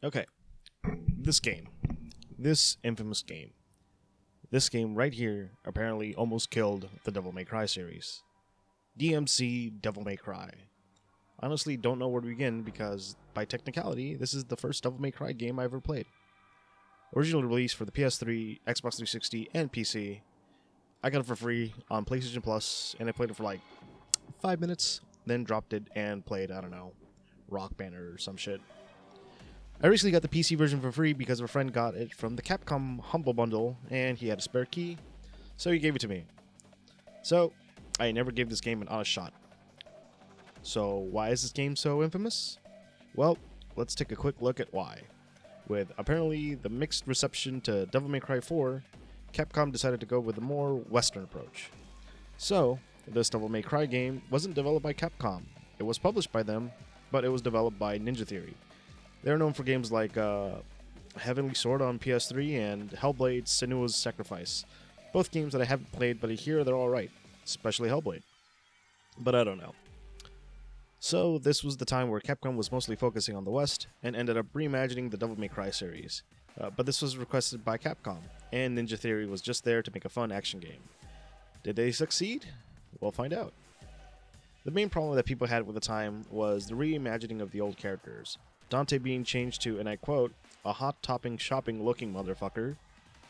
Okay, this infamous game, this game right here apparently almost killed the Devil May Cry series. DMC Devil May Cry. Honestly, don't know where to begin because, by technicality, this is the first Devil May Cry game I ever played. Originally released for the PS3, Xbox 360, and PC. I got it for free on PlayStation Plus, and I played it for like 5 minutes, then dropped it and played, I don't know, Rock Band or some shit. I recently got the PC version for free because a friend got it from the Capcom Humble Bundle, and he had a spare key, so he gave it to me. So, I never gave this game an honest shot. So, why is this game so infamous? Well, let's take a quick look at why. With apparently the mixed reception to Devil May Cry 4, Capcom decided to go with a more Western approach. So, this Devil May Cry game wasn't developed by Capcom. It was published by them, but it was developed by Ninja Theory. They're known for games like Heavenly Sword on PS3 and Hellblade: Senua's Sacrifice. Both games that I haven't played, but I hear they're alright, especially Hellblade. But I don't know. So this was the time where Capcom was mostly focusing on the West and ended up reimagining the Devil May Cry series. But this was requested by Capcom, and Ninja Theory was just there to make a fun action game. Did they succeed? We'll find out. The main problem that people had with the time was the reimagining of the old characters. Dante being changed to, and I quote, a hot-topping shopping-looking motherfucker,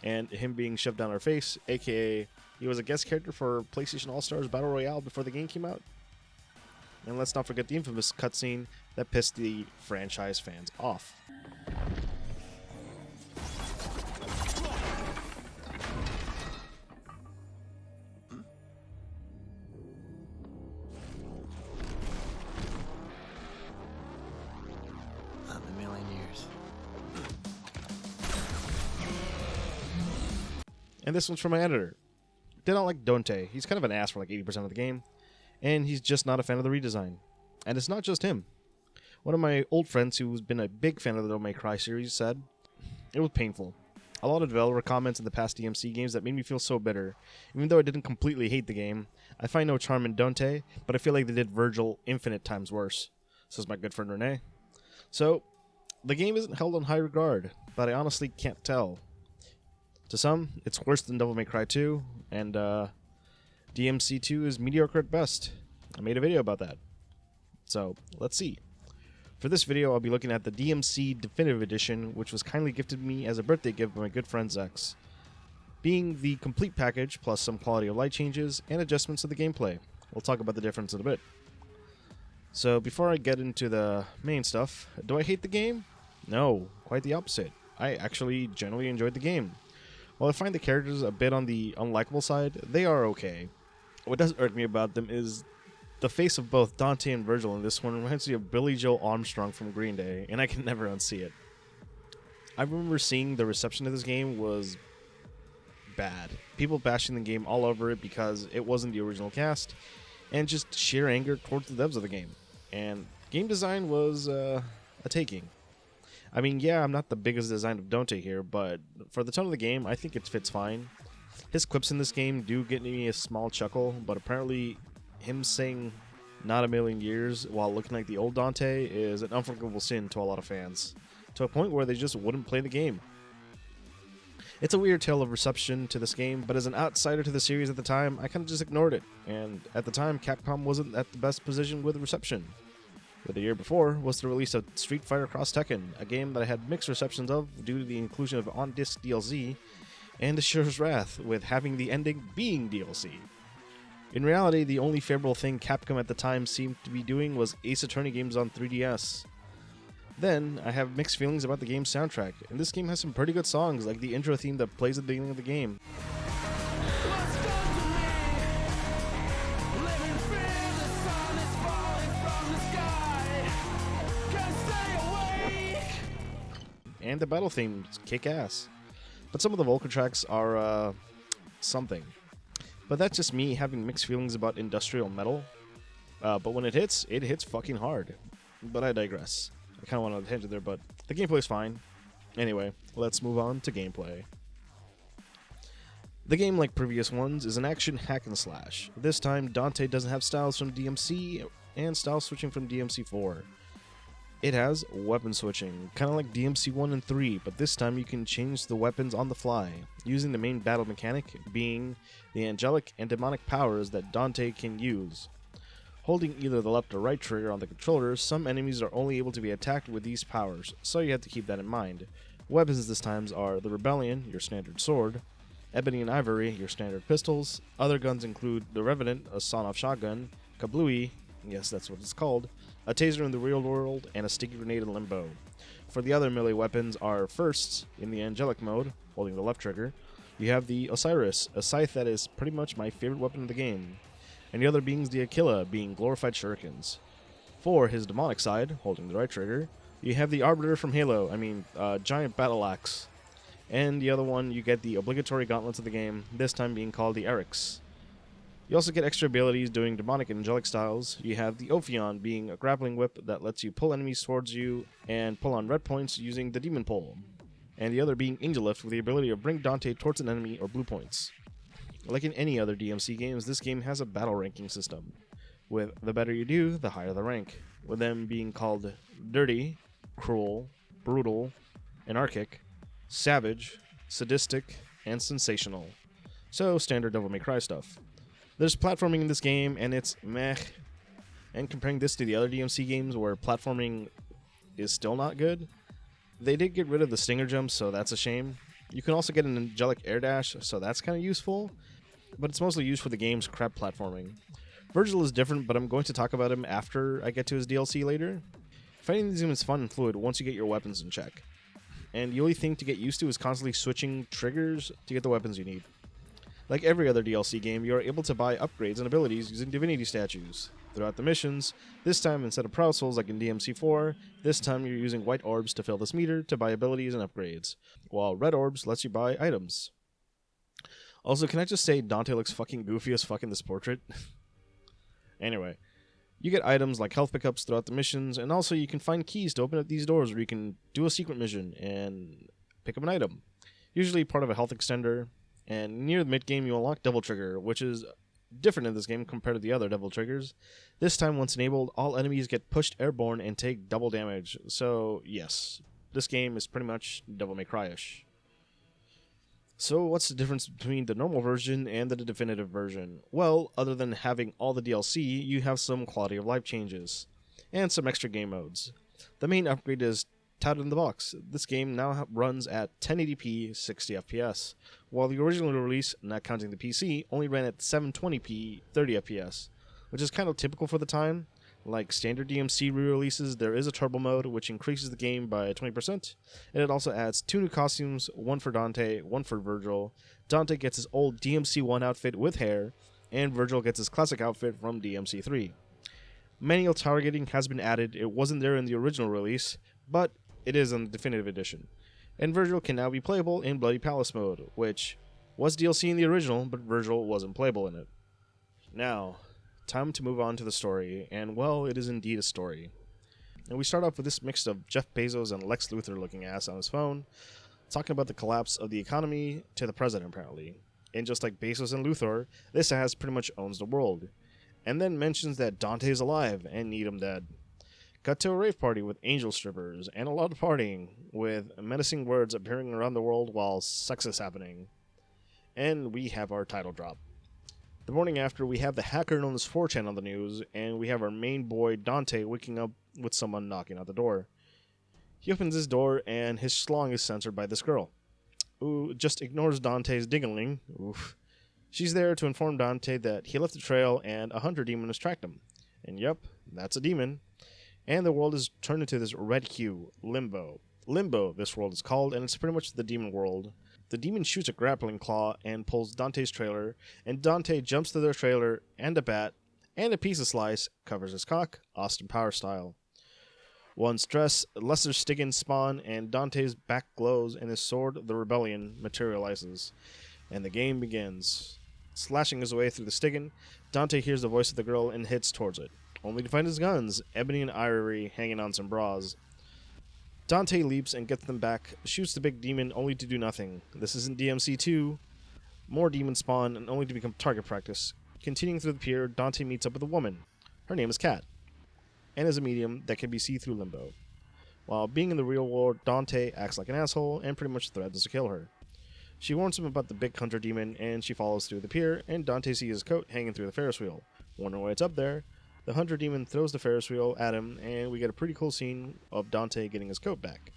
and him being shoved down our face, aka he was a guest character for PlayStation All-Stars Battle Royale before the game came out. And let's not forget the infamous cutscene that pissed the franchise fans off. A million years. And this one's from my editor. Did not like Dante. He's kind of an ass for like 80% of the game. And he's just not a fan of the redesign. And it's not just him. One of my old friends who's been a big fan of the Devil May Cry series said, it was painful. A lot of developer comments in the past DMC games that made me feel so bitter. Even though I didn't completely hate the game, I find no charm in Dante, but I feel like they did Virgil infinite times worse, says my good friend Renee. So, the game isn't held in high regard, but I honestly can't tell. To some, it's worse than Devil May Cry 2, and DMC 2 is mediocre at best. I made a video about that. So, let's see. For this video, I'll be looking at the DMC Definitive Edition, which was kindly gifted me as a birthday gift by my good friend Zex. Being the complete package, plus some quality of light changes and adjustments to the gameplay. We'll talk about the difference in a bit. So, before I get into the main stuff, do I hate the game? No, quite the opposite. I actually generally enjoyed the game. While I find the characters a bit on the unlikable side, they are okay. What does irk me about them is the face of both Dante and Virgil in this one reminds me of Billy Joe Armstrong from Green Day, and I can never unsee it. I remember seeing the reception of this game was bad. People bashing the game all over it because it wasn't the original cast, and just sheer anger towards the devs of the game. And game design was a taking. I mean, yeah, I'm not the biggest design of Dante here, but for the tone of the game, I think it fits fine. His clips in this game do get me a small chuckle, but apparently him saying not a million years while looking like the old Dante is an unforgivable sin to a lot of fans, to a point where they just wouldn't play the game. It's a weird tale of reception to this game, but as an outsider to the series at the time, I kind of just ignored it, and at the time, Capcom wasn't at the best position with reception. But the year before was the release of Street Fighter Cross Tekken, a game that I had mixed receptions of due to the inclusion of on-disc DLC, and Ashura's Wrath, with having the ending being DLC. In reality, the only favorable thing Capcom at the time seemed to be doing was Ace Attorney games on 3DS. Then, I have mixed feelings about the game's soundtrack, and this game has some pretty good songs, like the intro theme that plays at the beginning of the game. And the battle themes kick ass. But some of the vocal tracks are, something. But that's just me having mixed feelings about industrial metal. But when it hits fucking hard. But I digress. I kind of went on a tangent there, but the gameplay's fine. Anyway, let's move on to gameplay. The game, like previous ones, is an action hack and slash. This time, Dante doesn't have styles from DMC and style switching from DMC4. It has weapon switching, kind of like DMC 1 and 3, but this time you can change the weapons on the fly, using the main battle mechanic being the angelic and demonic powers that Dante can use. Holding either the left or right trigger on the controller, some enemies are only able to be attacked with these powers, so you have to keep that in mind. Weapons this time are the Rebellion, your standard sword, Ebony and Ivory, your standard pistols. Other guns include the Revenant, a sawn-off shotgun, Kablooey, yes that's what it's called, a taser in the real world, and a sticky grenade in Limbo. For the other melee weapons are first, in the angelic mode, holding the left trigger, you have the Osiris, a scythe that is pretty much my favorite weapon in the game, and the other being the Aquila, being glorified shurikens. For his demonic side, holding the right trigger, you have the Arbiter from Halo, giant battle axe. And the other one, you get the obligatory gauntlets of the game, this time being called the Eryx. You also get extra abilities doing demonic and angelic styles. You have the Ophion, being a grappling whip that lets you pull enemies towards you and pull on red points using the demon pull. And the other being Angel Lift with the ability to bring Dante towards an enemy or blue points. Like in any other DMC games, this game has a battle ranking system, with the better you do, the higher the rank, with them being called Dirty, Cruel, Brutal, Anarchic, Savage, Sadistic, and Sensational. So, standard Devil May Cry stuff. There's platforming in this game, and it's meh. And comparing this to the other DMC games where platforming is still not good, they did get rid of the stinger jumps, so that's a shame. You can also get an angelic air dash, so that's kind of useful, but it's mostly used for the game's crap platforming. Virgil is different, but I'm going to talk about him after I get to his DLC later. Fighting these is fun and fluid once you get your weapons in check. And the only thing to get used to is constantly switching triggers to get the weapons you need. Like every other DLC game, you are able to buy upgrades and abilities using divinity statues. Throughout the missions, this time instead of Proud Souls like in DMC 4, this time you're using white orbs to fill this meter to buy abilities and upgrades, while red orbs lets you buy items. Also, can I just say Dante looks fucking goofy as fuck in this portrait? Anyway, you get items like health pickups throughout the missions, and also you can find keys to open up these doors where you can do a secret mission and pick up an item, usually part of a health extender. And near the mid-game, you unlock Devil Trigger, which is different in this game compared to the other Devil Triggers. This time, once enabled, all enemies get pushed airborne and take double damage. So, yes, this game is pretty much Devil May Cry-ish. So, what's the difference between the normal version and the definitive version? Well, other than having all the DLC, you have some quality of life changes, and some extra game modes. The main upgrade is touted in the box. This game now runs at 1080p 60 FPS, while the original release, not counting the PC, only ran at 720p 30 FPS, which is kind of typical for the time. Like standard DMC re-releases, there is a turbo mode which increases the game by 20%, and it also adds 2 new costumes, one for Dante, one for Virgil. Dante gets his old DMC 1 outfit with hair, and Virgil gets his classic outfit from DMC 3. Manual targeting has been added. It wasn't there in the original release, but it is in the definitive edition. And Virgil can now be playable in Bloody Palace mode, which was DLC in the original, but Virgil wasn't playable in it. Now, time to move on to the story, and well, it is indeed a story. And we start off with this mix of Jeff Bezos and Lex Luthor looking ass on his phone, talking about the collapse of the economy to the president apparently. And just like Bezos and Luthor, this ass pretty much owns the world. And then mentions that Dante is alive and need him dead. Cut to a rave party with angel strippers and a lot of partying, with menacing words appearing around the world while sex is happening. And we have our title drop. The morning after, we have the hacker known as 4chan on the news, and we have our main boy Dante waking up with someone knocking at the door. He opens his door, and his schlong is censored by this girl, who just ignores Dante's dingling. Oof. She's there to inform Dante that he left the trail and a hunter demon has tracked him. And yep, that's a demon. And the world is turned into this red hue, Limbo. Limbo, this world is called, and it's pretty much the demon world. The demon shoots a grappling claw and pulls Dante's trailer, and Dante jumps to their trailer, and a bat, and a piece of slice covers his cock, Austin Power style. One stress, lesser Stiggins spawn, and Dante's back glows, and his sword, the Rebellion, materializes. And the game begins. Slashing his way through the Stiggin, Dante hears the voice of the girl and hits towards it, only to find his guns, Ebony and Ivory, hanging on some bras. Dante leaps and gets them back, shoots the big demon only to do nothing. This isn't DMC 2. More demons spawn and only to become target practice. Continuing through the pier, Dante meets up with a woman. Her name is Kat, and is a medium that can be seen through Limbo. While being in the real world, Dante acts like an asshole and pretty much threatens to kill her. She warns him about the big hunter demon, and she follows through the pier, and Dante sees his coat hanging through the Ferris wheel. Wondering why it's up there, the hunter demon throws the Ferris wheel at him, and we get a pretty cool scene of Dante getting his coat back.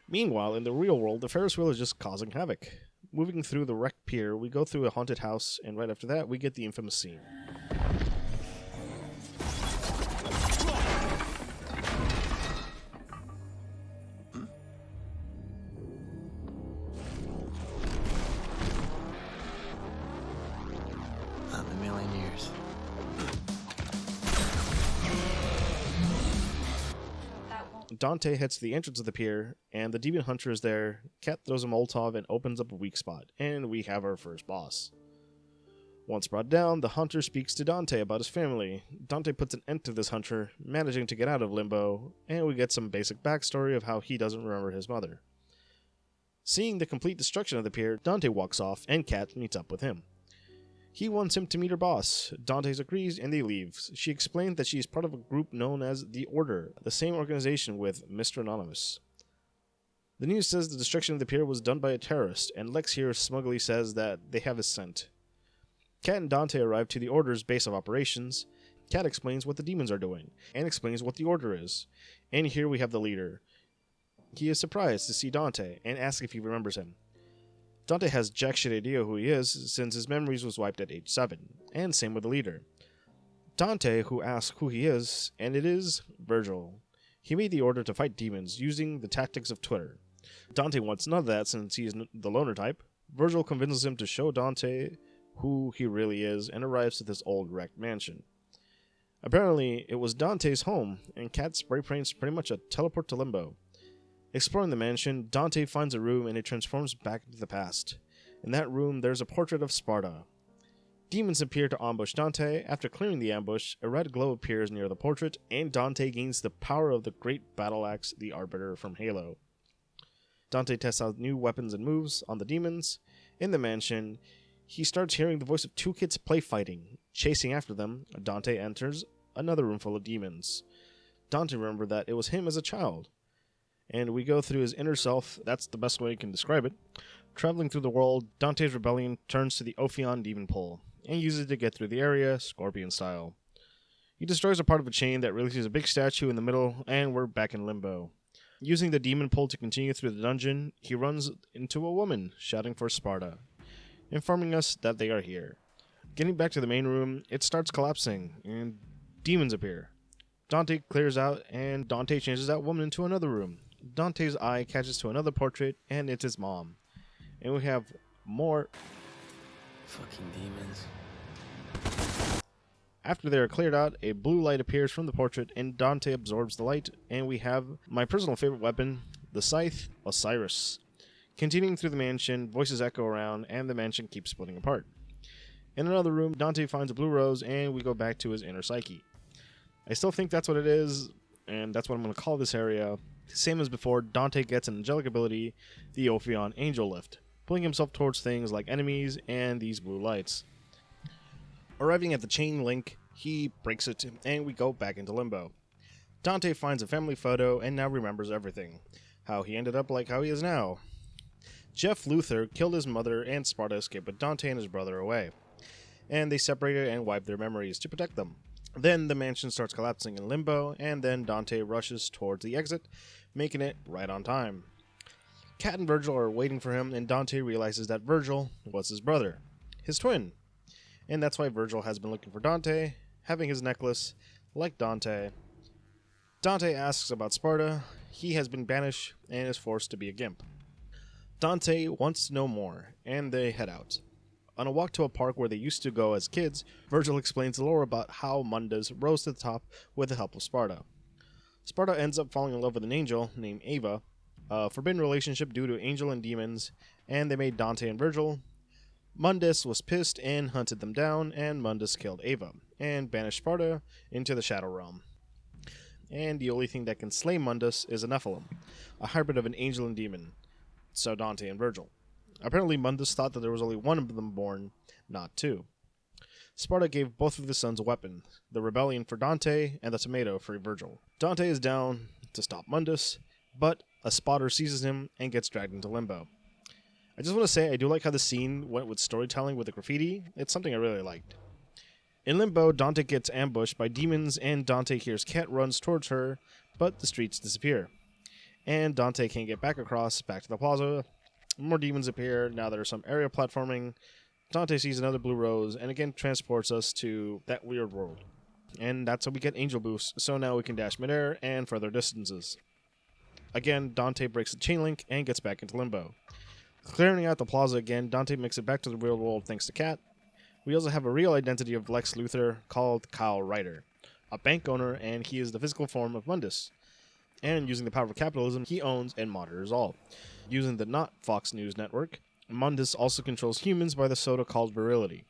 Meanwhile, in the real world, the Ferris wheel is just causing havoc. Moving through the wrecked pier, we go through a haunted house, and right after that, we get the infamous scene. Not in a million years. Dante heads to the entrance of the pier, and the demon hunter is there. Cat throws a Molotov and opens up a weak spot, and we have our first boss. Once brought down, the hunter speaks to Dante about his family. Dante puts an end to this hunter, managing to get out of limbo, and we get some basic backstory of how he doesn't remember his mother. Seeing the complete destruction of the pier, Dante walks off, and Cat meets up with him. He wants him to meet her boss. Dante agrees, and they leave. She explains that she is part of a group known as the Order, the same organization with Mr. Anonymous. The news says the destruction of the pier was done by a terrorist, and Lex here smugly says that they have his scent. Cat and Dante arrive to the Order's base of operations. Cat explains what the demons are doing, and explains what the Order is. And here we have the leader. He is surprised to see Dante, and asks if he remembers him. Dante has jack shit idea who he is, since his memories was wiped at age 7, and same with the leader. Dante, who asks who he is, and it is Virgil. He made the Order to fight demons, using the tactics of Twitter. Dante wants none of that since he is the loner type. Virgil convinces him to show Dante who he really is, and arrives at this old wrecked mansion. Apparently, it was Dante's home, and Cat spray paints pretty much a teleport to limbo. Exploring the mansion, Dante finds a room and it transforms back into the past. In that room, there's a portrait of Sparta. Demons appear to ambush Dante. After clearing the ambush, a red glow appears near the portrait, and Dante gains the power of the great battle axe, the Arbiter from Halo. Dante tests out new weapons and moves on the demons. In the mansion, he starts hearing the voice of two kids play fighting. Chasing after them, Dante enters another room full of demons. Dante remembered that it was him as a child. And we go through his inner self, that's the best way you can describe it. Traveling through the world, Dante's rebellion turns to the Ophion demon pole, and uses it to get through the area, Scorpion style. He destroys a part of a chain that releases a big statue in the middle, and we're back in limbo. Using the demon pole to continue through the dungeon, he runs into a woman, shouting for Sparta, informing us that they are here. Getting back to the main room, it starts collapsing, and demons appear. Dante clears out, and Dante changes that woman into another room. Dante's eye catches to another portrait, and it's his mom. And we have more Fucking demons. After they are cleared out, a blue light appears from the portrait, and Dante absorbs the light, and we have my personal favorite weapon, the Scythe Osiris. Continuing through the mansion, voices echo around, and the mansion keeps splitting apart. In another room, Dante finds a blue rose, and we go back to his inner psyche. I still think that's what it is, and that's what I'm going to call this area. Same as before, Dante gets an angelic ability, the Ophion Angel Lift, pulling himself towards things like enemies and these blue lights. Arriving at the chain link, he breaks it, and we go back into limbo. Dante finds a family photo and now remembers everything. How he ended up like how he is now. Jeff Luthor killed his mother, and Sparta escaped with Dante and his brother away. And they separated and wiped their memories to protect them. Then the mansion starts collapsing in limbo, and then Dante rushes towards the exit, making it right on time. Cat and Virgil are waiting for him, and Dante realizes that Virgil was his brother, his twin. And that's why Virgil has been looking for Dante, having his necklace, like Dante. Dante asks about Sparta. He has been banished and is forced to be a gimp. Dante wants to know more, and they head out. On a walk to a park where they used to go as kids, Virgil explains the lore about how Mundus rose to the top with the help of Sparta. Sparta ends up falling in love with an angel named Ava, a forbidden relationship due to angel and demons, and they made Dante and Virgil. Mundus was pissed and hunted them down, and Mundus killed Ava, and banished Sparta into the Shadow Realm. And the only thing that can slay Mundus is a Nephilim, a hybrid of an angel and demon, so Dante and Virgil. Apparently Mundus thought that there was only one of them born, not two. Sparta gave both of his sons a weapon, the rebellion for Dante and the tomato for Virgil. Dante is down, to stop Mundus, but a spotter seizes him and gets dragged into limbo. I just want to say I do like how the scene went with storytelling with the graffiti. It's something I really liked. In limbo, Dante gets ambushed by demons and Dante hears Cat runs towards her, but the streets disappear. And Dante can't get back to the plaza. More demons appear. Now there's some area platforming. Dante sees another blue rose and again transports us to that weird world. And that's how we get angel boost, so now we can dash midair and further distances. Again, Dante breaks the chain link and gets back into limbo. Clearing out the plaza again, Dante makes it back to the real world thanks to Cat. We also have a real identity of Lex Luthor called Kyle Ryder, a bank owner, and he is the physical form of Mundus. And using the power of capitalism, he owns and monitors all. Using the not Fox News network, Mundus also controls humans by the soda called virility.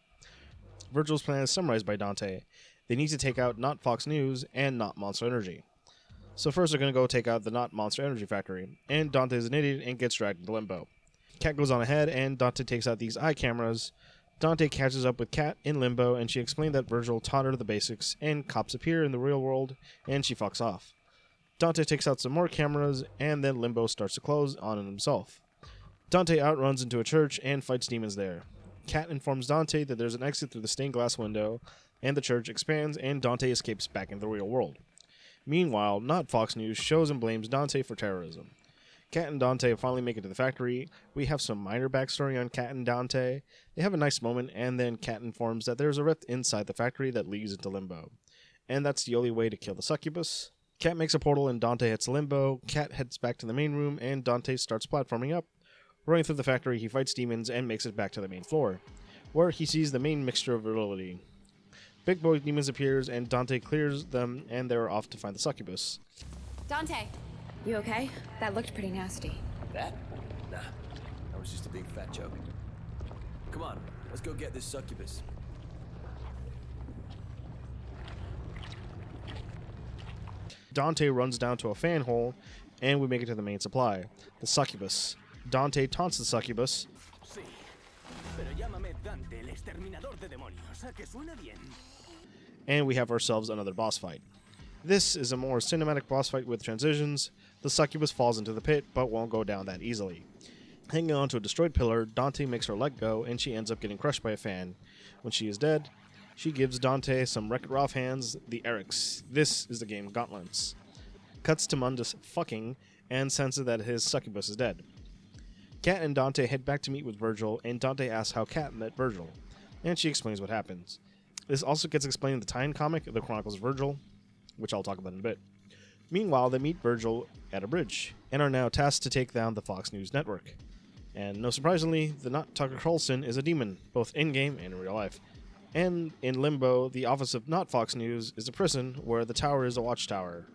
Virgil's plan is summarized by Dante. They need to take out not Fox News and not Monster Energy. So first they're going to go take out the not Monster Energy factory, and Dante is an idiot and gets dragged into limbo. Cat goes on ahead and Dante takes out these eye cameras. Dante catches up with Cat in limbo and she explained that Virgil taught her the basics and cops appear in the real world and she fucks off. Dante takes out some more cameras and then limbo starts to close on himself. Dante outruns into a church and fights demons there. Cat informs Dante that there's an exit through the stained glass window and the church expands and Dante escapes back into the real world. Meanwhile, not Fox News shows and blames Dante for terrorism. Cat and Dante finally make it to the factory. We have some minor backstory on Cat and Dante. They have a nice moment, and then Cat informs that there's a rift inside the factory that leads into limbo. And that's the only way to kill the succubus. Cat makes a portal and Dante hits limbo. Cat heads back to the main room, and Dante starts platforming up. Running through the factory, he fights demons and makes it back to the main floor, where he sees the main mixture of virility. Big Boy Demons appears, and Dante clears them, and they're off to find the succubus. Dante, you okay? That looked pretty nasty. That? Nah. That was just a big fat joke. Come on, let's go get this succubus. Dante runs down to a fan hole, and we make it to the main supply, the succubus. Dante taunts the succubus. Sí, pero llámame Dante, el exterminador de demonios. ¿A que suena bien? And we have ourselves another boss fight. This is a more cinematic boss fight with transitions. The succubus falls into the pit, but won't go down that easily. Hanging on to a destroyed pillar, Dante makes her leg go, and she ends up getting crushed by a fan. When she is dead, she gives Dante some Wreck-It Ralph hands, the Erics. This is the game Gauntlets. Cuts to Mundus fucking, and senses that his succubus is dead. Cat and Dante head back to meet with Virgil, and Dante asks how Cat met Virgil, and she explains what happens. This also gets explained in the tie-in comic, The Chronicles of Virgil, which I'll talk about in a bit. Meanwhile, they meet Virgil at a bridge, and are now tasked to take down the Fox News network. And no surprisingly, the not Tucker Carlson is a demon, both in-game and in real life. And in Limbo, the office of not Fox News is a prison, where the tower is a watchtower.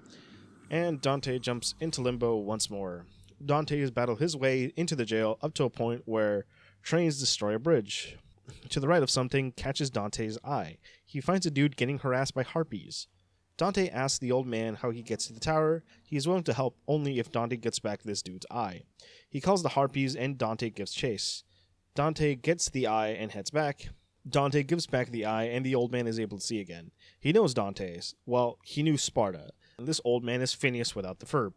And Dante jumps into Limbo once more. Dante has battled his way into the jail up to a point where trains destroy a bridge. To the right of something catches Dante's eye. He finds a dude getting harassed by harpies. Dante asks the old man how he gets to the tower. He is willing to help only if Dante gets back this dude's eye. He calls the harpies and Dante gives chase. Dante gets the eye and heads back. Dante gives back the eye and the old man is able to see again. He knows Dante's. Well, he knew Sparta. This old man is Phineas without the fur.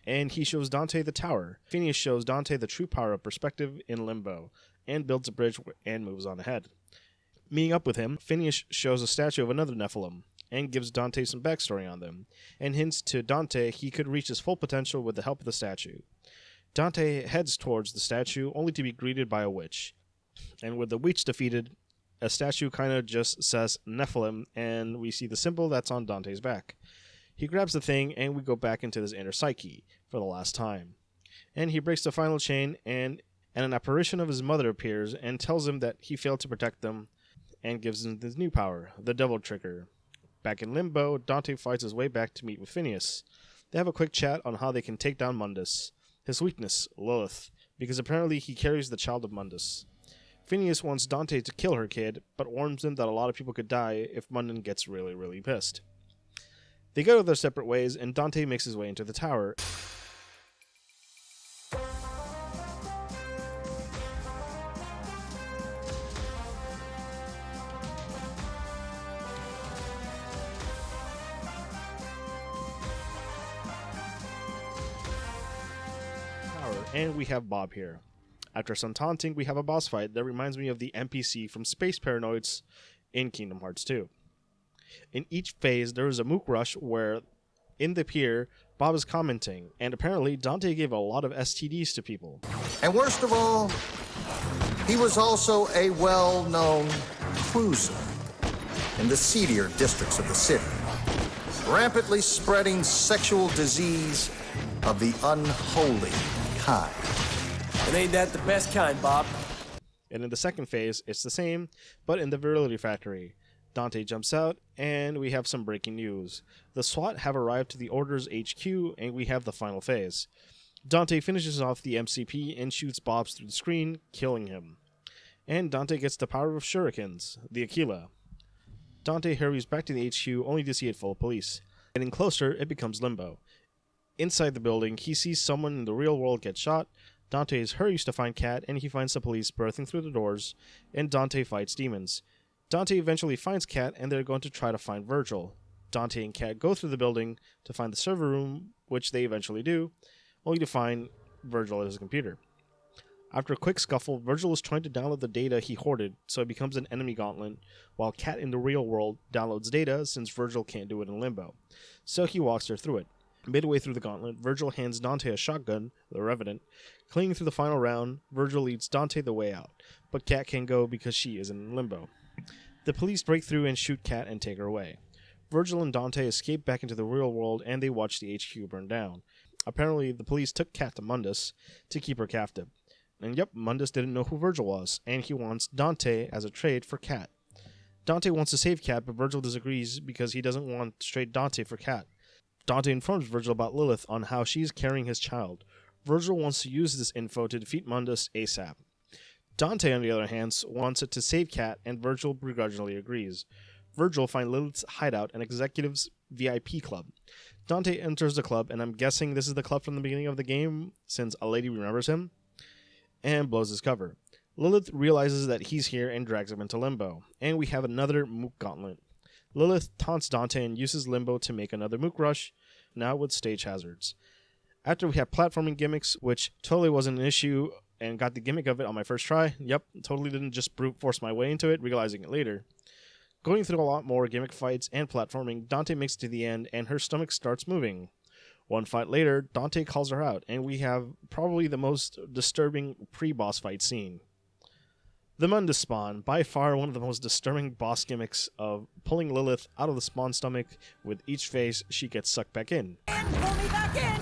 And he shows Dante the tower. Phineas shows Dante the true power of perspective in Limbo, and builds a bridge and moves on ahead. Meeting up with him, Phineas shows a statue of another Nephilim, and gives Dante some backstory on them, and hints to Dante he could reach his full potential with the help of the statue. Dante heads towards the statue, only to be greeted by a witch. And with the witch defeated, a statue kind of just says Nephilim, and we see the symbol that's on Dante's back. He grabs the thing, and we go back into his inner psyche for the last time. And he breaks the final chain, and an apparition of his mother appears and tells him that he failed to protect them, and gives him this new power, the Devil Trigger. Back in Limbo, Dante fights his way back to meet with Phineas. They have a quick chat on how they can take down Mundus. His weakness, Lilith, because apparently he carries the child of Mundus. Phineas wants Dante to kill her kid, but warns him that a lot of people could die if Mundus gets really, really pissed. They go their separate ways, and Dante makes his way into the tower. tower, and we have Bob here. After some taunting, we have a boss fight that reminds me of the NPC from Space Paranoids in Kingdom Hearts 2. In each phase, there is a mook rush where, in the pier, Bob is commenting, and apparently Dante gave a lot of STDs to people. And worst of all, he was also a well-known cruiser in the seedier districts of the city, rampantly spreading sexual disease of the unholy kind. And ain't that the best kind, Bob? And in the second phase, it's the same, but in the virility factory. Dante jumps out, and we have some breaking news. The SWAT have arrived to the Order's HQ, and we have the final phase. Dante finishes off the MCP and shoots Bobs through the screen, killing him. And Dante gets the power of shurikens, the Aquila. Dante hurries back to the HQ only to see it full of police. Getting closer, it becomes Limbo. Inside the building, he sees someone in the real world get shot. Dante hurries to find Kat, and he finds the police bursting through the doors, and Dante fights demons. Dante eventually finds Kat, and they're going to try to find Virgil. Dante and Kat go through the building to find the server room, which they eventually do, only to find Virgil at his computer. After a quick scuffle, Virgil is trying to download the data he hoarded, so it becomes an enemy gauntlet, while Kat in the real world downloads data since Virgil can't do it in Limbo. So he walks her through it. Midway through the gauntlet, Virgil hands Dante a shotgun, the Revenant. Clinging through the final round, Virgil leads Dante the way out, but Kat can't go because she isn't in Limbo. The police break through and shoot Kat and take her away. Virgil and Dante escape back into the real world, and they watch the HQ burn down. Apparently, the police took Kat to Mundus to keep her captive. And yep, Mundus didn't know who Virgil was, and he wants Dante as a trade for Kat. Dante wants to save Kat, but Virgil disagrees because he doesn't want to trade Dante for Kat. Dante informs Virgil about Lilith on how she's carrying his child. Virgil wants to use this info to defeat Mundus ASAP. Dante, on the other hand, wants it to save Kat, and Virgil begrudgingly agrees. Virgil finds Lilith's hideout, an executive's VIP club. Dante enters the club, and I'm guessing this is the club from the beginning of the game, since a lady remembers him, and blows his cover. Lilith realizes that he's here and drags him into Limbo, and we have another Mook Gauntlet. Lilith taunts Dante and uses Limbo to make another Mook Rush, now with stage hazards. After we have platforming gimmicks, which totally wasn't an issue, and got the gimmick of it on my first try. Yep, totally didn't just brute force my way into it, realizing it later. Going through a lot more gimmick fights and platforming, Dante makes it to the end, and her stomach starts moving. One fight later, Dante calls her out, and we have probably the most disturbing pre-boss fight scene. The Mundus Spawn, by far one of the most disturbing boss gimmicks of pulling Lilith out of the spawn stomach. With each phase, she gets sucked back in. And pull me back in!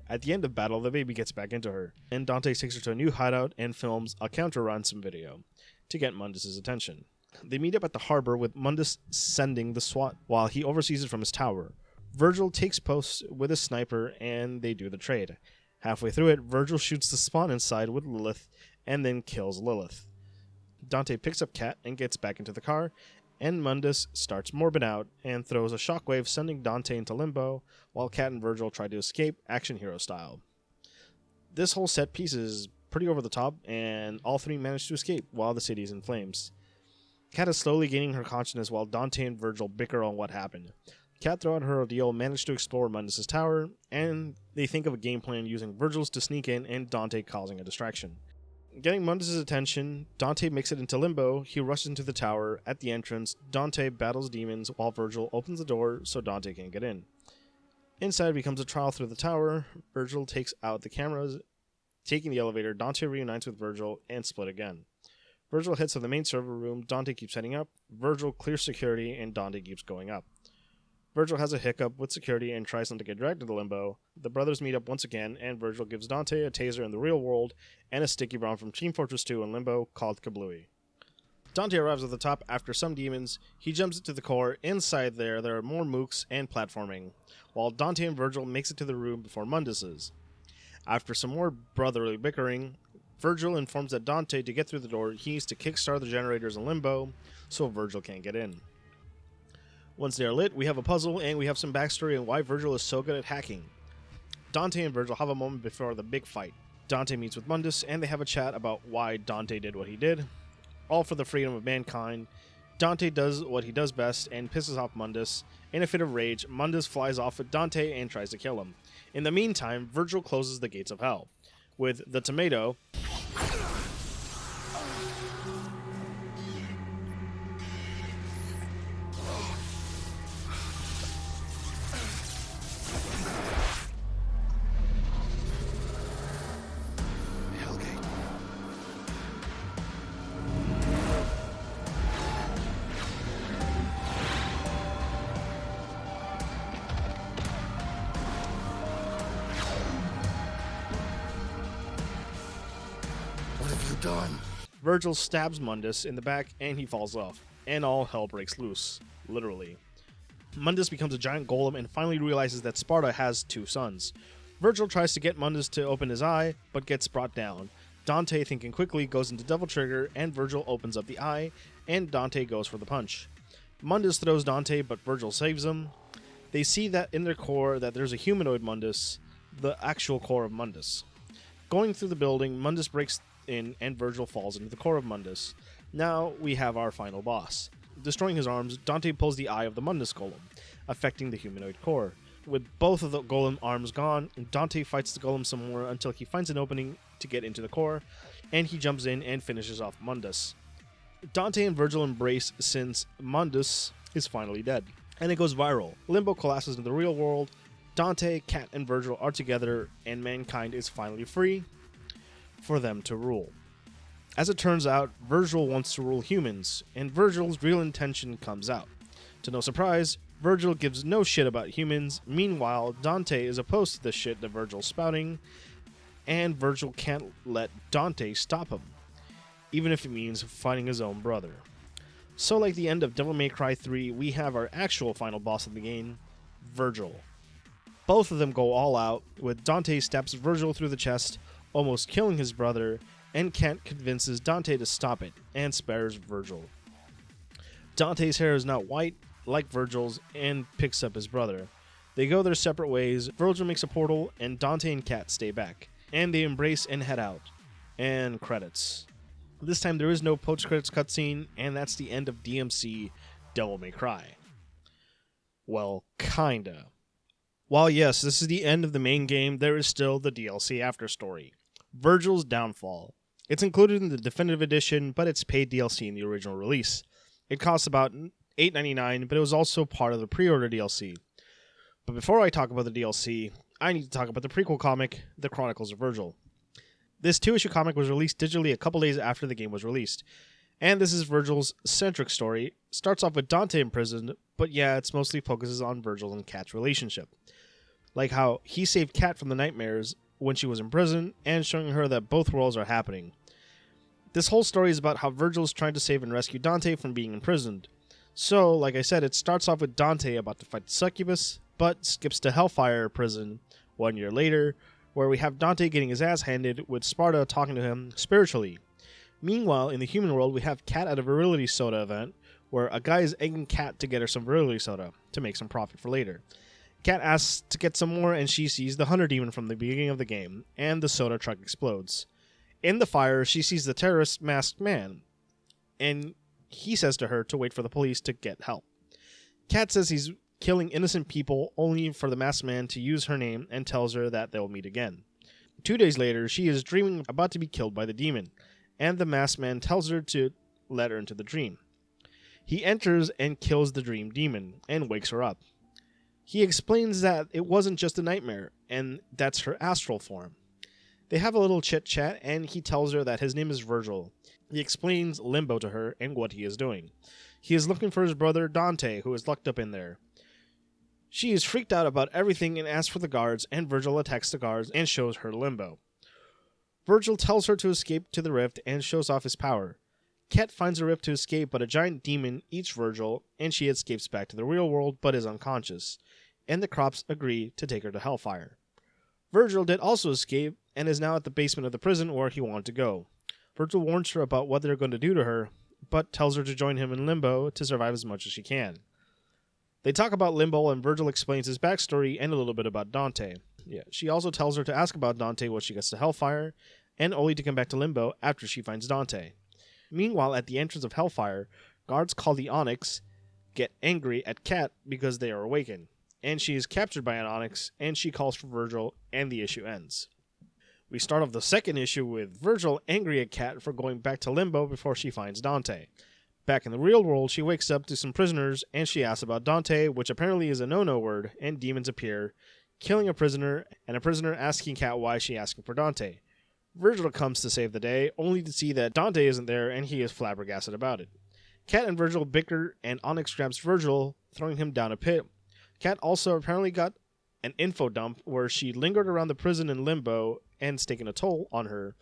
At the end of battle, the baby gets back into her, and Dante takes her to a new hideout and films a counter-ransom video to get Mundus' attention. They meet up at the harbor with Mundus sending the SWAT while he oversees it from his tower. Virgil takes post with a sniper, and they do the trade. Halfway through it, Virgil shoots the spawn inside with Lilith, and then kills Lilith. Dante picks up Kat and gets back into the car, and Mundus starts morbid out and throws a shockwave, sending Dante into Limbo, while Kat and Virgil try to escape action hero style. This whole set piece is pretty over the top, and all three manage to escape while the city is in flames. Kat is slowly gaining her consciousness while Dante and Virgil bicker on what happened. Kat, throughout her ordeal, managed to explore Mundus' tower, and they think of a game plan using Virgil's to sneak in and Dante causing a distraction. Getting Mundus' attention, Dante makes it into Limbo. He rushes into the tower. At the entrance, Dante battles demons while Virgil opens the door so Dante can't get in. Inside becomes a trial through the tower. Virgil takes out the cameras. Taking the elevator, Dante reunites with Virgil and split again. Virgil heads to the main server room. Dante keeps heading up. Virgil clears security and Dante keeps going up. Virgil has a hiccup with security and tries not to get dragged into Limbo. The brothers meet up once again, and Virgil gives Dante a taser in the real world and a sticky bomb from Team Fortress 2 in Limbo called Kablooey. Dante arrives at the top after some demons. He jumps into the core. Inside there are more mooks and platforming, while Dante and Virgil makes it to the room before Mundus is. After some more brotherly bickering, Virgil informs that Dante, to get through the door, he needs to kickstart the generators in Limbo, so Virgil can't get in. Once they are lit, we have a puzzle, and we have some backstory on why Virgil is so good at hacking. Dante and Virgil have a moment before the big fight. Dante meets with Mundus, and they have a chat about why Dante did what he did. All for the freedom of mankind. Dante does what he does best and pisses off Mundus. In a fit of rage, Mundus flies off with Dante and tries to kill him. In the meantime, Virgil closes the gates of hell. With the tomato... What have you done? Virgil stabs Mundus in the back and he falls off, and all hell breaks loose, literally. Mundus becomes a giant golem and finally realizes that Sparta has 2 sons. Virgil tries to get Mundus to open his eye, but gets brought down. Dante, thinking quickly, goes into Devil Trigger, and Virgil opens up the eye, and Dante goes for the punch. Mundus throws Dante, but Virgil saves him. They see that in their core that there's a humanoid Mundus, the actual core of Mundus. Going through the building, Mundus breaks in and Virgil falls into the core of Mundus. Now we have our final boss. Destroying his arms, Dante pulls the eye of the Mundus golem, affecting the humanoid core. With both of the golem arms gone, Dante fights the golem some more until he finds an opening to get into the core, and he jumps in and finishes off Mundus. Dante and Virgil embrace since Mundus is finally dead, and it goes viral. Limbo collapses into the real world, Dante, Cat, and Virgil are together, and mankind is finally free for them to rule. As it turns out, Virgil wants to rule humans, and Virgil's real intention comes out. To no surprise, Virgil gives no shit about humans. Meanwhile, Dante is opposed to the shit that Virgil's spouting, and Virgil can't let Dante stop him, even if it means fighting his own brother. So like the end of Devil May Cry 3, we have our actual final boss of the game, Virgil. Both of them go all out, with Dante stabs Virgil through the chest, almost killing his brother, and Kent convinces Dante to stop it, and spares Virgil. Dante's hair is not white, like Virgil's, and picks up his brother. They go their separate ways, Virgil makes a portal, and Dante and Kat stay back, and they embrace and head out. And credits. This time there is no post-credits cutscene, and that's the end of DMC Devil May Cry. Well, kinda. While yes, this is the end of the main game, there is still the DLC after story. Virgil's Downfall. It's included in the Definitive Edition, but it's paid DLC in the original release. It costs about $8.99, but it was also part of the pre-order DLC. But before I talk about the DLC, I need to talk about the prequel comic, The Chronicles of Virgil. This 2-issue comic was released digitally a couple days after the game was released. And this is Virgil's centric story. Starts off with Dante imprisoned, but yeah, it mostly focuses on Virgil and Kat's relationship. Like how he saved Kat from the nightmares when she was in prison, and showing her that both worlds are happening. This whole story is about how Virgil is trying to save and rescue Dante from being imprisoned. So, like I said, it starts off with Dante about to fight the succubus, but skips to Hellfire prison 1 year later, where we have Dante getting his ass handed with Sparta talking to him spiritually. Meanwhile, in the human world, we have Kat at a virility soda event, where a guy is egging Kat to get her some virility soda, to make some profit for later. Kat asks to get some more, and she sees the Hunter Demon from the beginning of the game, and the soda truck explodes. In the fire, she sees the terrorist masked man, and he says to her to wait for the police to get help. Kat says he's killing innocent people only for the masked man to use her name, and tells her that they'll meet again. 2 days later, she is dreaming about to be killed by the demon, and the masked man tells her to let her into the dream. He enters and kills the dream demon, and wakes her up. He explains that it wasn't just a nightmare, and that's her astral form. They have a little chit-chat, and he tells her that his name is Virgil. He explains Limbo to her and what he is doing. He is looking for his brother Dante, who is locked up in there. She is freaked out about everything and asks for the guards, and Virgil attacks the guards and shows her Limbo. Virgil tells her to escape to the rift and shows off his power. Ket finds a rift to escape, but a giant demon eats Virgil, and she escapes back to the real world but is unconscious, and the Crops agree to take her to Hellfire. Virgil did also escape, and is now at the basement of the prison where he wanted to go. Virgil warns her about what they're going to do to her, but tells her to join him in Limbo to survive as much as she can. They talk about Limbo, and Virgil explains his backstory and a little bit about Dante. Yeah. She also tells her to ask about Dante once she gets to Hellfire, and only to come back to Limbo after she finds Dante. Meanwhile, at the entrance of Hellfire, guards called the Onyx get angry at Kat because they are awakened, and she is captured by an Onyx, and she calls for Virgil, and the issue ends. We start off the second issue with Virgil angry at Kat for going back to Limbo before she finds Dante. Back in the real world, she wakes up to some prisoners, and she asks about Dante, which apparently is a no-no word, and demons appear, killing a prisoner, and a prisoner asking Kat why she asking for Dante. Virgil comes to save the day, only to see that Dante isn't there, and he is flabbergasted about it. Kat and Virgil bicker, and Onyx grabs Virgil, throwing him down a pit. Kat also apparently got an info dump where she lingered around the prison in Limbo and it's taken a toll on her,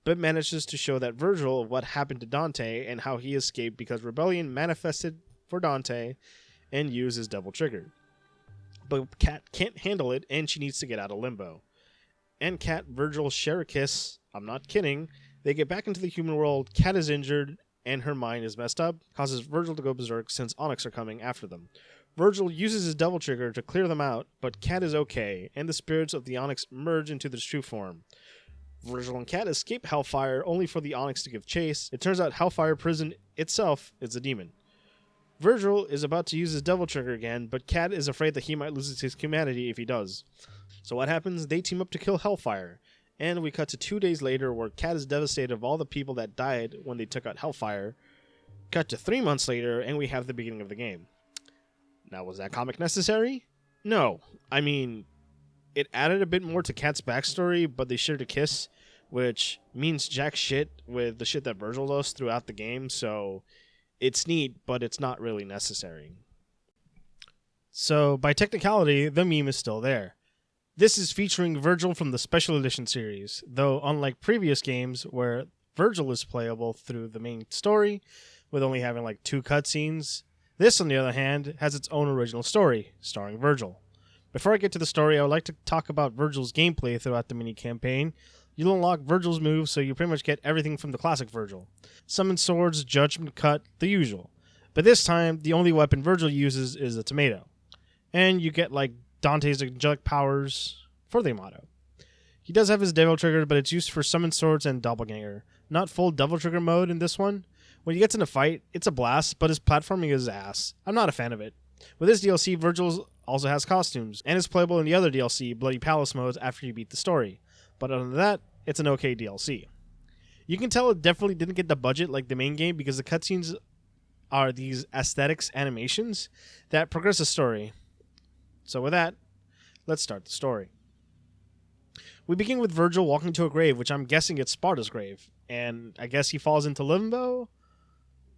but manages to show that Virgil of what happened to Dante and how he escaped because rebellion manifested for Dante and used his devil trigger. But Kat can't handle it, and she needs to get out of Limbo. And Kat, Virgil share a kiss. I'm not kidding. They get back into the human world. Kat is injured, and her mind is messed up, causes Virgil to go berserk since Onyx are coming after them. Virgil uses his devil trigger to clear them out, but Kat is okay, and the spirits of the Onyx merge into their true form. Virgil and Kat escape Hellfire, only for the Onyx to give chase. It turns out Hellfire prison itself is a demon. Virgil is about to use his devil trigger again, but Kat is afraid that he might lose his humanity if he does. So what happens? They team up to kill Hellfire, and we cut to 2 days later where Kat is devastated of all the people that died when they took out Hellfire. Cut to 3 months later, and we have the beginning of the game. Now, was that comic necessary? No. I mean, it added a bit more to Kat's backstory, but they shared a kiss, which means jack shit with the shit that Virgil does throughout the game, so it's neat, but it's not really necessary. So, by technicality, the meme is still there. This is featuring Virgil from the Special Edition series, though unlike previous games where Virgil is playable through the main story, with only having like 2 cutscenes, this, on the other hand, has its own original story, starring Virgil. Before I get to the story, I would like to talk about Virgil's gameplay throughout the mini-campaign. You'll unlock Virgil's moves, so you pretty much get everything from the classic Virgil. Summon swords, judgment cut, the usual. But this time, the only weapon Virgil uses is the tomato. And you get, like, Dante's angelic powers for the Amato. He does have his devil trigger, but it's used for summon swords and doppelganger. Not full devil trigger mode in this one. When he gets in a fight, it's a blast, but his platforming is ass. I'm not a fan of it. With this DLC, Virgil also has costumes, and is playable in the other DLC, Bloody Palace modes, after you beat the story. But other than that, it's an okay DLC. You can tell it definitely didn't get the budget like the main game because the cutscenes are these aesthetics animations that progress the story. So with that, let's start the story. We begin with Virgil walking to a grave, which I'm guessing it's Sparta's grave, and I guess he falls into Limbo?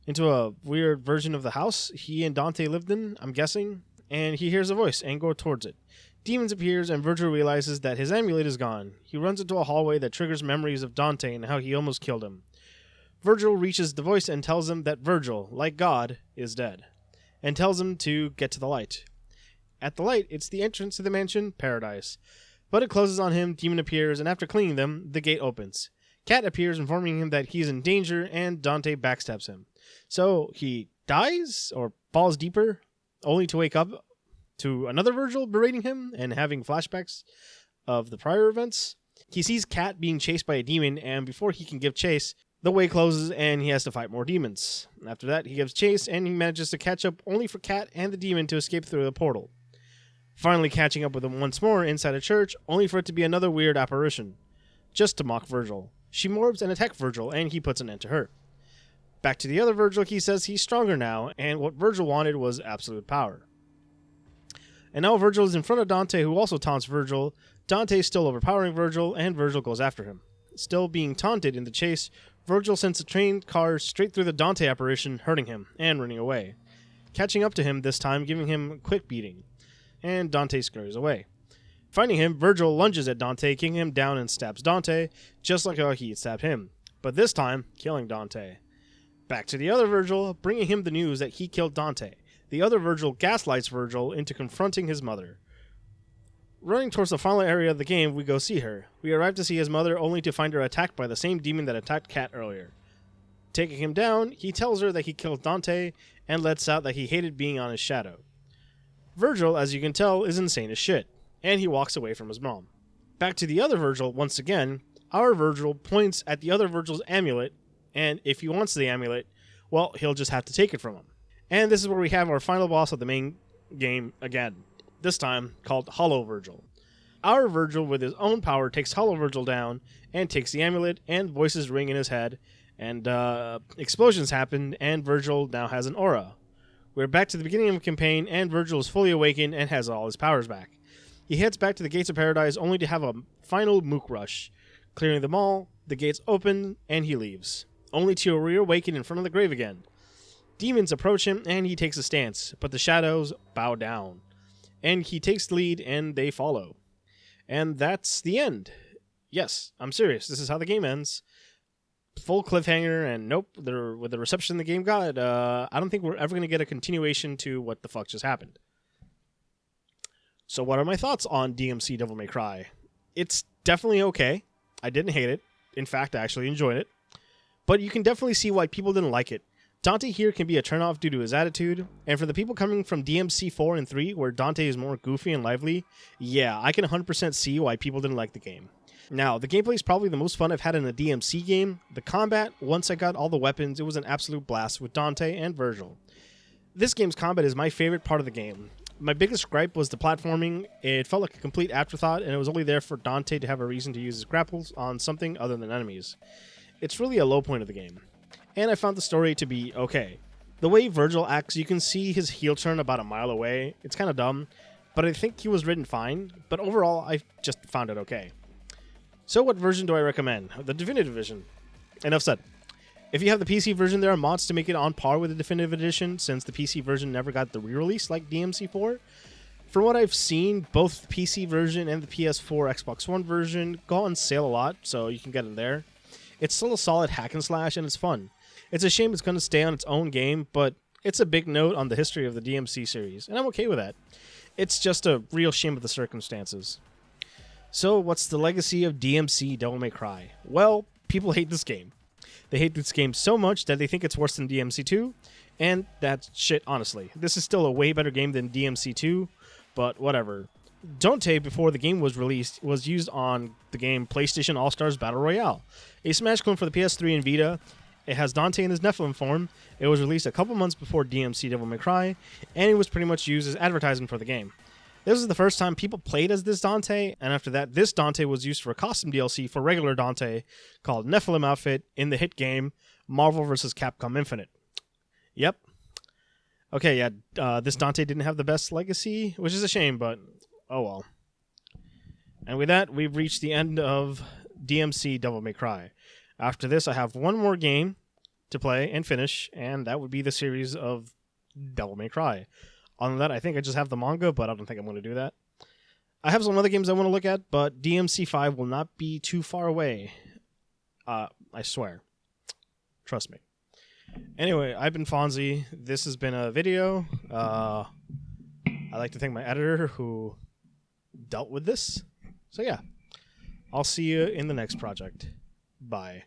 Into a weird version of the house he and Dante lived in, I'm guessing, and he hears a voice and goes towards it. Demons appears and Virgil realizes that his amulet is gone. He runs into a hallway that triggers memories of Dante and how he almost killed him. Virgil reaches the voice and tells him that Virgil, like God, is dead, and tells him to get to the light. At the light, it's the entrance to the mansion, Paradise. But it closes on him, Demon appears, and after cleaning them, the gate opens. Kat appears, informing him that he's in danger, and Dante backstabs him. So he dies, or falls deeper, only to wake up to another Virgil berating him and having flashbacks of the prior events. He sees Kat being chased by a demon, and before he can give chase, the way closes and he has to fight more demons. After that, he gives chase, and he manages to catch up only for Kat and the demon to escape through the portal. Finally catching up with him once more inside a church, only for it to be another weird apparition, just to mock Virgil. She morbs and attacks Virgil, and he puts an end to her. Back to the other Virgil, he says he's stronger now, and what Virgil wanted was absolute power. And now Virgil is in front of Dante, who also taunts Virgil. Dante is still overpowering Virgil, and Virgil goes after him. Still being taunted in the chase, Virgil sends a trained car straight through the Dante apparition, hurting him, and running away. Catching up to him this time, giving him a quick beating. And Dante scurries away. Finding him, Virgil lunges at Dante, kicking him down and stabs Dante, just like how he had stabbed him. But this time, killing Dante. Back to the other Virgil, bringing him the news that he killed Dante. The other Virgil gaslights Virgil into confronting his mother. Running towards the final area of the game, we go see her. We arrive to see his mother, only to find her attacked by the same demon that attacked Kat earlier. Taking him down, he tells her that he killed Dante, and lets out that he hated being on his shadow. Virgil, as you can tell, is insane as shit. and he walks away from his mom. Back to the other Virgil, once again, our Virgil points at the other Virgil's amulet, and if he wants the amulet, well, he'll just have to take it from him. And this is where we have our final boss of the main game again, this time called Hollow Virgil. Our Virgil, with his own power, takes Hollow Virgil down and takes the amulet, and voices ring in his head, and explosions happen, and Virgil now has an aura. We're back to the beginning of the campaign, and Virgil is fully awakened and has all his powers back. He heads back to the Gates of Paradise only to have a final mook rush. Clearing them all, the gates open, and he leaves, only to reawaken in front of the grave again. Demons approach him, and he takes a stance, but the shadows bow down. And he takes the lead, and they follow. And that's the end. Yes, I'm serious. This is how the game ends. Full cliffhanger, and nope, with the reception the game got, I don't think we're ever going to get a continuation to what the fuck just happened. So what are my thoughts on DMC Devil May Cry? It's definitely okay. I didn't hate it. In fact, I actually enjoyed it. But you can definitely see why people didn't like it. Dante here can be a turnoff due to his attitude, and for the people coming from DMC 4 and 3, where Dante is more goofy and lively, yeah, I can 100% see why people didn't like the game. Now, the gameplay is probably the most fun I've had in a DMC game. The combat, once I got all the weapons, it was an absolute blast with Dante and Virgil. This game's combat is my favorite part of the game. My biggest gripe was the platforming. It felt like a complete afterthought, and it was only there for Dante to have a reason to use his grapples on something other than enemies. It's really a low point of the game. And I found the story to be okay. The way Virgil acts, you can see his heel turn about a mile away. It's kind of dumb, but I think he was written fine. But overall, I just found it okay. So what version do I recommend? The Definitive Edition. Enough said. If you have the PC version, there are mods to make it on par with the Definitive Edition, since the PC version never got the re-release like DMC4. From what I've seen, both the PC version and the PS4 Xbox One version go on sale a lot, so you can get them there. It's still a solid hack and slash, and it's fun. It's a shame it's going to stay on its own game, but it's a big note on the history of the DMC series, and I'm okay with that. It's just a real shame of the circumstances. So, what's the legacy of DMC Devil May Cry? Well, people hate this game. They hate this game so much that they think it's worse than DMC 2, and that's shit, honestly. This is still a way better game than DMC 2, but whatever. Dante, before the game was released, was used on the game PlayStation All-Stars Battle Royale, a Smash clone for the PS3 and Vita. It has Dante in his Nephilim form. It was released a couple months before DMC Devil May Cry, and it was pretty much used as advertising for the game. This was the first time people played as this Dante, and after that, this Dante was used for a custom DLC for regular Dante called Nephilim Outfit in the hit game Marvel vs. Capcom Infinite. Yep. Okay, yeah, this Dante didn't have the best legacy, which is a shame, but oh well. And with that, we've reached the end of DMC Devil May Cry. After this, I have one more game to play and finish, and that would be the series of Devil May Cry. On that, I think I just have the manga, but I don't think I'm going to do that. I have some other games I want to look at, but DMC 5 will not be too far away. I swear. Trust me. Anyway, I've been Fonzie. This has been a video. I'd like to thank my editor who dealt with this. So yeah, I'll see you in the next project. Bye.